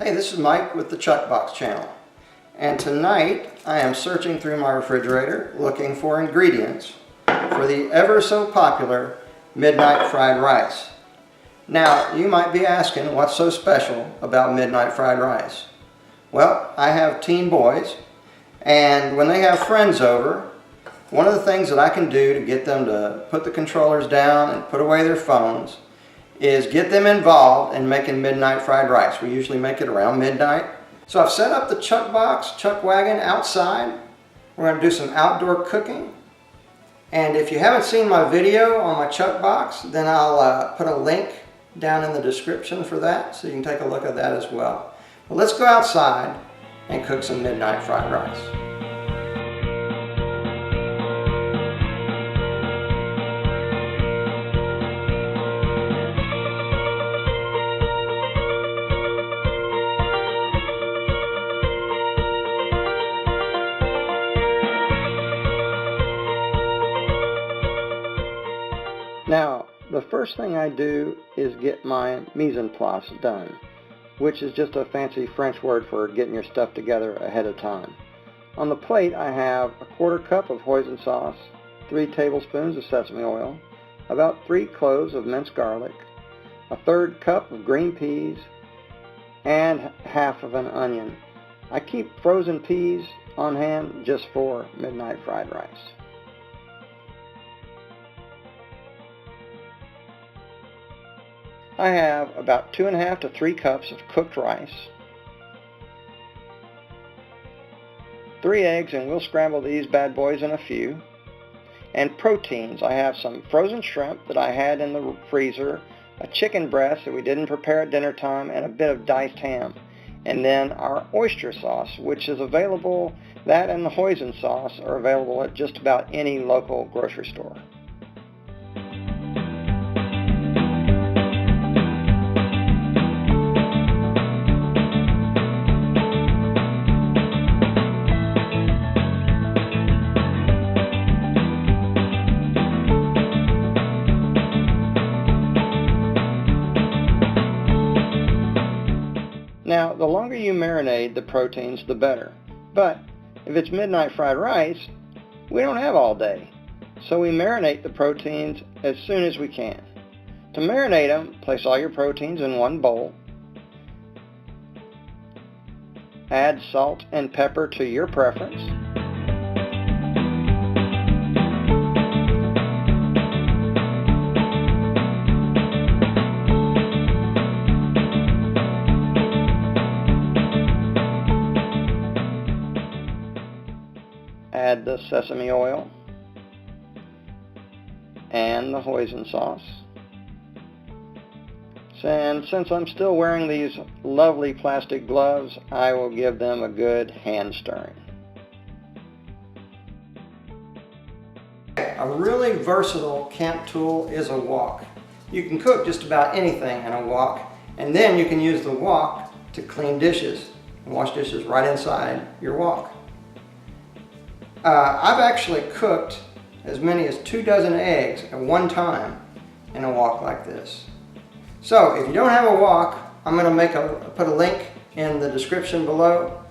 Hey, this is Mike with the Chuck Box channel, and tonight I am searching through my refrigerator looking for ingredients for the ever so popular midnight fried rice. Now, you might be asking what's so special about midnight fried rice. Well, I have teen boys, and when they have friends over, one of the things that I can do to get them to put the controllers down and put away their phones is get them involved in making midnight fried rice. We usually make it around midnight. So I've set up the Chuck Box, Chuck Wagon outside. We're going to do some outdoor cooking. And if you haven't seen my video on my Chuck Box, then I'll put a link down in the description for that, so you can take a look at that as well. But let's go outside and cook some midnight fried rice. Now, the first thing I do is get my mise en place done, which is just a fancy French word for getting your stuff together ahead of time. On the plate I have a 1/4 cup of hoisin sauce, 3 tablespoons of sesame oil, about 3 cloves of minced garlic, a 1/3 cup of green peas, and half of an onion. I keep frozen peas on hand just for midnight fried rice. I have about 2½ to 3 cups of cooked rice, 3 eggs, and we'll scramble these bad boys in a few, and proteins. I have some frozen shrimp that I had in the freezer, a chicken breast that we didn't prepare at dinner time, and a bit of diced ham. And then our oyster sauce, which is available, that and the hoisin sauce are available at just about any local grocery store. Now, the longer you marinate the proteins, the better. But if it's midnight fried rice, we don't have all day. So we marinate the proteins as soon as we can. To marinate them, place all your proteins in one bowl. Add salt and pepper to your preference. Add the sesame oil and the hoisin sauce. And since I'm still wearing these lovely plastic gloves, I will give them a good hand stirring. A really versatile camp tool is a wok. You can cook just about anything in a wok, and then you can use the wok to clean dishes and wash dishes right inside your wok. I've actually cooked as many as 2 dozen eggs at one time in a wok like this. So if you don't have a wok, I'm going to put a link in the description below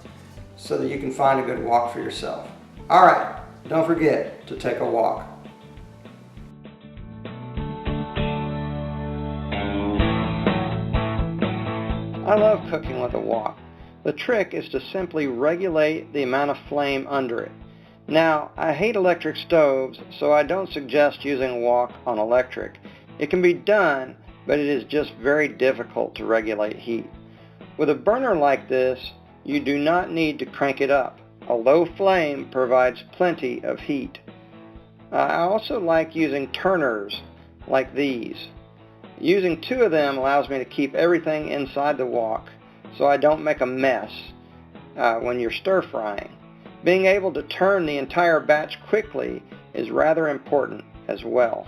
so that you can find a good wok for yourself. Alright, don't forget to take a wok. I love cooking with a wok. The trick is to simply regulate the amount of flame under it. Now, I hate electric stoves, so I don't suggest using a wok on electric. It can be done, but it is just very difficult to regulate heat. With a burner like this, you do not need to crank it up. A low flame provides plenty of heat. I also like using turners like these. Using 2 of them allows me to keep everything inside the wok, so I don't make a mess when you're stir frying. Being able to turn the entire batch quickly is rather important as well.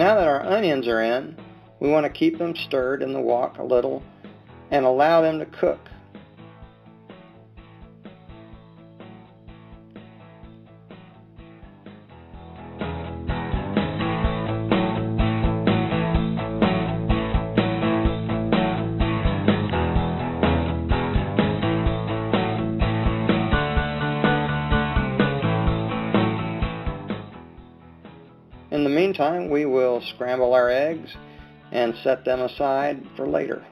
Now that our onions are in, we want to keep them stirred in the wok a little and allow them to cook. In the meantime, we will scramble our eggs and set them aside for later.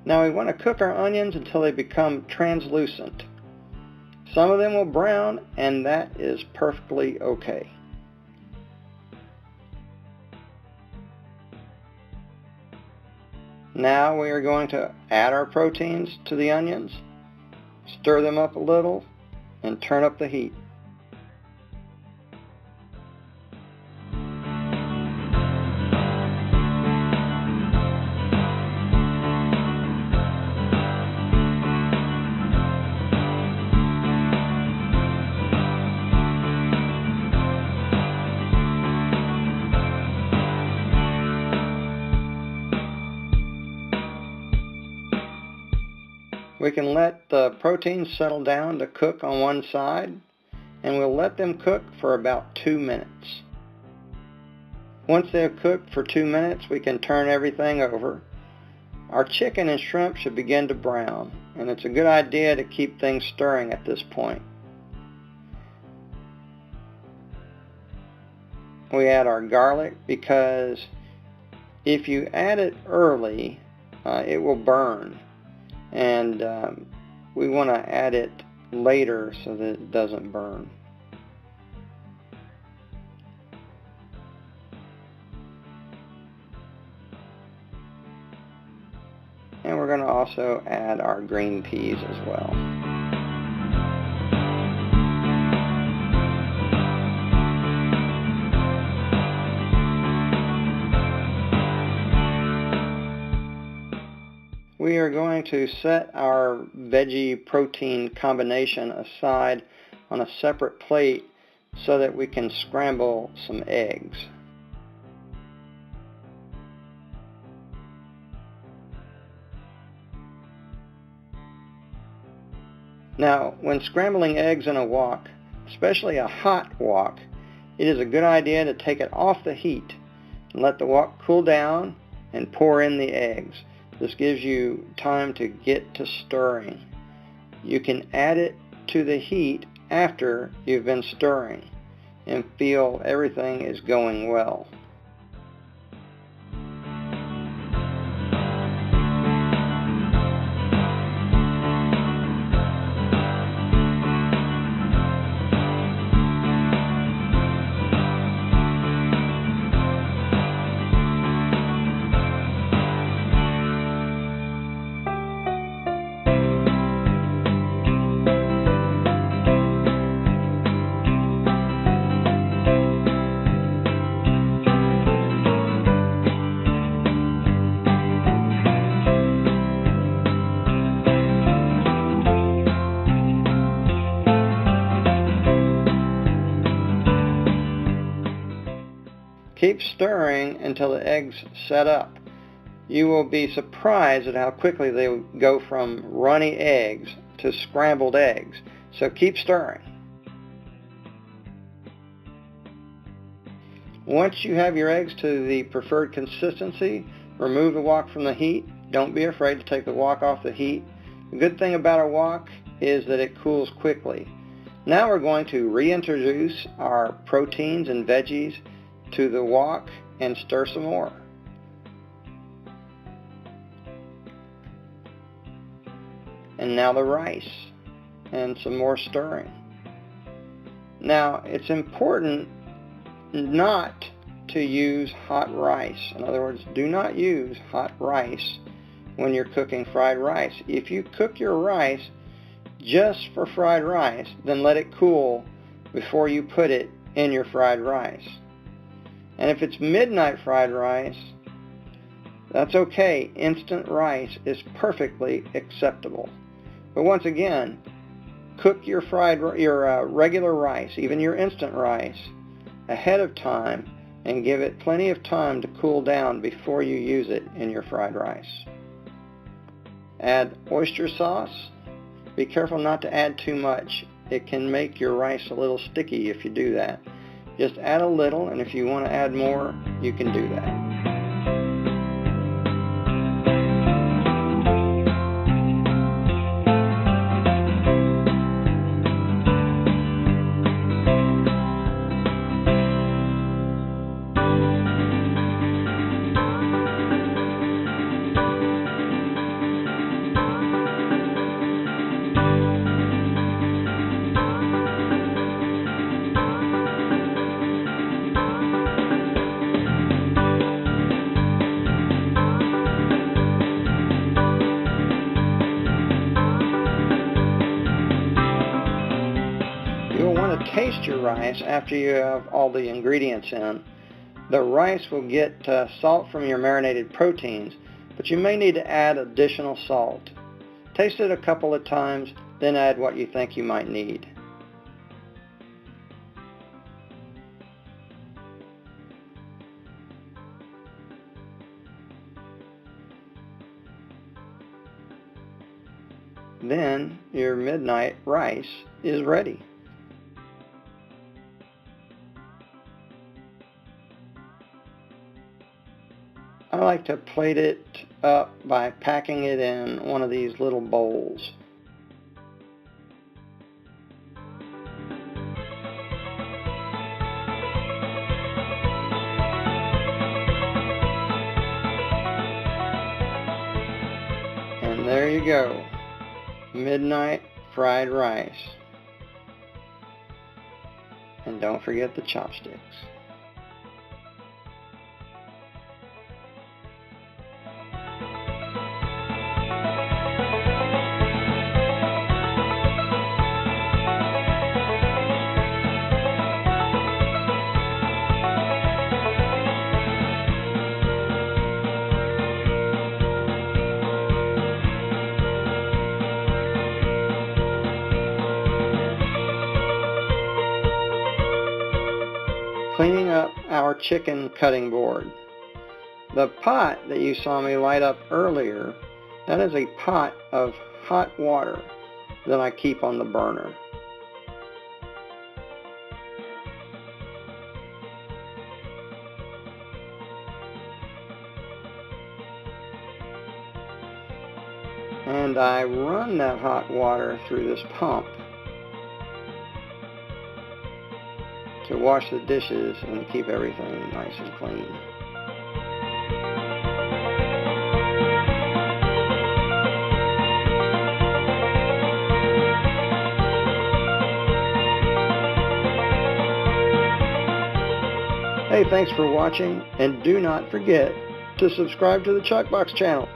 Now we want to cook our onions until they become translucent. Some of them will brown, and that is perfectly okay. Now we are going to add our proteins to the onions, stir them up a little, and turn up the heat. We can let the proteins settle down to cook on one side, and we'll let them cook for about 2 minutes. Once they've cooked for 2 minutes, we can turn everything over. Our chicken and shrimp should begin to brown, and it's a good idea to keep things stirring at this point. We add our garlic because if you add it early, it will burn. And we want to add it later so that it doesn't burn. And we're going to also add our green peas as well. We are going to set our veggie protein combination aside on a separate plate so that we can scramble some eggs. Now, when scrambling eggs in a wok, especially a hot wok, it is a good idea to take it off the heat and let the wok cool down and pour in the eggs. This gives you time to get to stirring. You can add it to the heat after you've been stirring and feel everything is going well. Keep stirring until the eggs set up. You will be surprised at how quickly they go from runny eggs to scrambled eggs. So keep stirring. Once you have your eggs to the preferred consistency, remove the wok from the heat. Don't be afraid to take the wok off the heat. The good thing about a wok is that it cools quickly. Now we're going to reintroduce our proteins and veggies to the wok and stir some more. And now the rice and some more stirring. Now it's important not to use hot rice. In other words, do not use hot rice when you're cooking fried rice. If you cook your rice just for fried rice, then let it cool before you put it in your fried rice. And if it's midnight fried rice, that's okay. Instant rice is perfectly acceptable. But once again, cook your regular rice, even your instant rice, ahead of time and give it plenty of time to cool down before you use it in your fried rice. Add oyster sauce. Be careful not to add too much. It can make your rice a little sticky if you do that. Just add a little, and if you want to add more, you can do that. You'll want to taste your rice after you have all the ingredients in. The rice will get salt from your marinated proteins, but you may need to add additional salt. Taste it a couple of times, then add what you think you might need. Then your midnight rice is ready. I like to plate it up by packing it in one of these little bowls. And there you go, midnight fried rice. And don't forget the chopsticks. Cleaning up our chicken cutting board. The pot that you saw me light up earlier, that is a pot of hot water that I keep on the burner. And I run that hot water through this pump to wash the dishes and keep everything nice and clean. Hey, thanks for watching, and do not forget to subscribe to the Chuck Box channel.